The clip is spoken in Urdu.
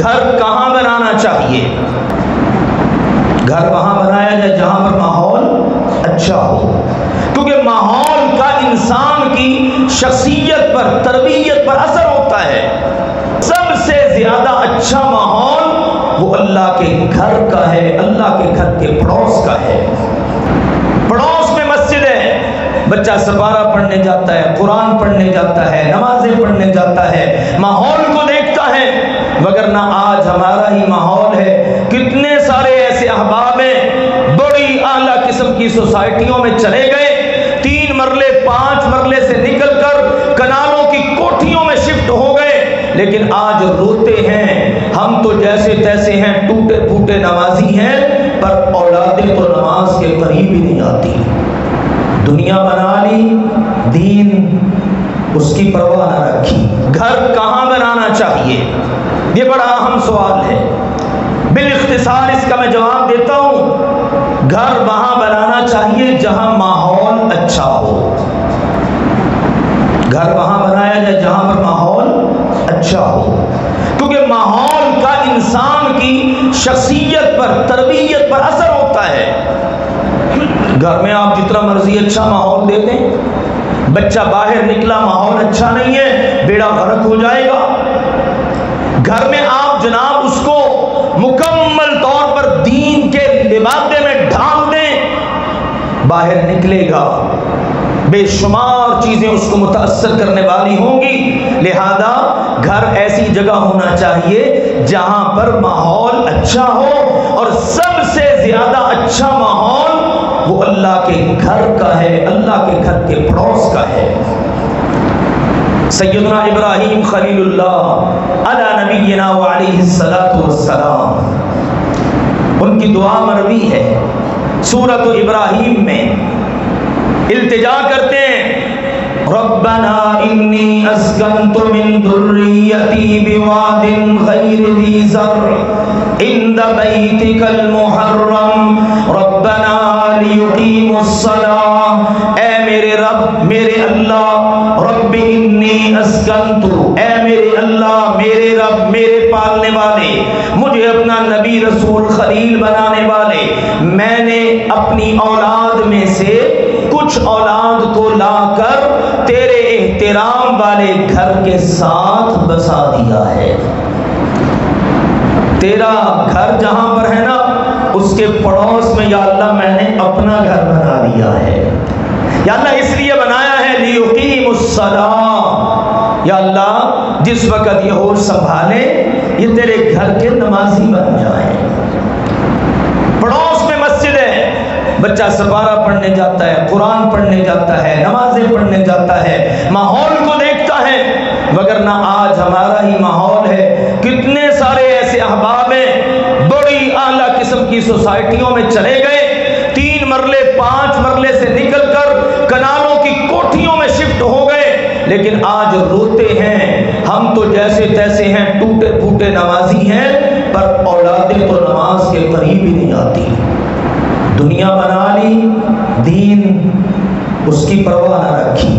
گھر کہاں بنانا چاہیے؟ گھر وہاں بنایا جائے جہاں پر ماحول اچھا ہو، کیونکہ ماحول کا انسان کی شخصیت پر، تربیت پر اثر ہوتا ہے۔ سب سے زیادہ اچھا ماحول وہ اللہ کے گھر کا ہے، اللہ کے گھر کے پڑوس کا ہے۔ پڑوس میں مسجد ہے، بچہ سپارہ پڑھنے جاتا ہے، قرآن پڑھنے جاتا ہے، نمازیں پڑھنے جاتا ہے، ماحول کو دیکھتا ہے۔ وگرنہ آج ہمارا ہی ماحول ہے، کتنے سارے ایسے احباب ہیں بڑی اعلیٰ قسم کی سوسائٹیوں میں چلے گئے، 3 مرلے 5 مرلے سے نکل کر کنالوں کی کوٹھیوں میں شفٹ ہو گئے، لیکن آج روتے ہیں ہم تو جیسے تیسے ہیں، ٹوٹے پھوٹے نمازی ہیں، پر اولادیں تو نماز کے قریب ہی نہیں آتی۔ دنیا بنا لی، دین اس کی پرواہ نہ رکھی۔ گھر کہاں بنانا چاہیے؟ یہ بڑا اہم سوال ہے۔ بالاختصار اس کا میں جواب دیتا ہوں، گھر وہاں بنانا چاہیے جہاں ماحول اچھا ہو۔ گھر وہاں بنایا جائے جہاں پر ماحول اچھا ہو، کیونکہ ماحول کا انسان کی شخصیت پر، تربیت پر اثر ہوتا ہے۔ گھر میں آپ جتنا مرضی اچھا ماحول دے دیں، بچہ باہر نکلا ماحول اچھا نہیں ہے، بیڑا غرق ہو جائے گا۔ گھر میں آپ جناب اس کو مکمل طور پر دین کے لبادے میں ڈھال دیں، باہر نکلے گا بے شمار چیزیں اس کو متاثر کرنے والی ہوں گی۔ لہذا گھر ایسی جگہ ہونا چاہیے جہاں پر ماحول اچھا ہو، اور سب سے زیادہ اچھا ماحول وہ اللہ کے گھر کا ہے، اللہ کے گھر کے پڑوس کا ہے۔ سیدنا ابراہیم خلیل اللہ علی نبینا وعلیہ الصلاۃ والسلام، ان کی دعا مروی ہے، سورۃ ابراہیم میں التجا کرتے ہیں، ربنا انی اسکنت من ذریتی بواد غیر ذی زرع عند بیتک المحرم ربنا لیقیموا الصلاۃ، اے میرے رب، میرے اللہ، رب انی اسکنت، اے میرے اللہ، میرے رب، میرے پالنے والے، مجھے اپنا نبی رسول خلیل بنانے والے، میں نے اپنی اولاد میں سے کچھ اولاد کو لا کر تیرے احترام والے گھر کے ساتھ بسا دیا ہے۔ تیرا گھر جہاں پر ہے نا، اس کے پڑوس میں یا اللہ میں نے اپنا گھر بنا دیا ہے۔ یا اللہ اس لیے بنایا ہے لیقیم الصلاۃ، یا اللہ جس وقت یہ ہوش سنبھالے یہ تیرے گھر کے نمازی بن جائیں۔ پڑوس میں مسجد ہے، بچہ سپارہ پڑھنے جاتا ہے، قرآن پڑھنے جاتا ہے، نمازیں پڑھنے جاتا ہے، ماحول کو دیکھتا ہے۔ وگرنہ آج ہمارا ہی ماحول ہے، کتنے سارے ایسے احباب ہیں بڑی اعلیٰ قسم کی سوسائٹیوں میں چلے گئے، 3 مرلے 5 مرلے سے نکل کر کنالوں کی کوٹھیوں میں شفٹ ہو گئے، لیکن آج روتے ہیں ہم تو جیسے تیسے ہیں، ٹوٹے پھوٹے نمازی ہیں، پر اولادیں تو نماز کے قریب ہی نہیں آتی۔ دنیا بنا لی، دین اس کی پرواہ نہ رکھی۔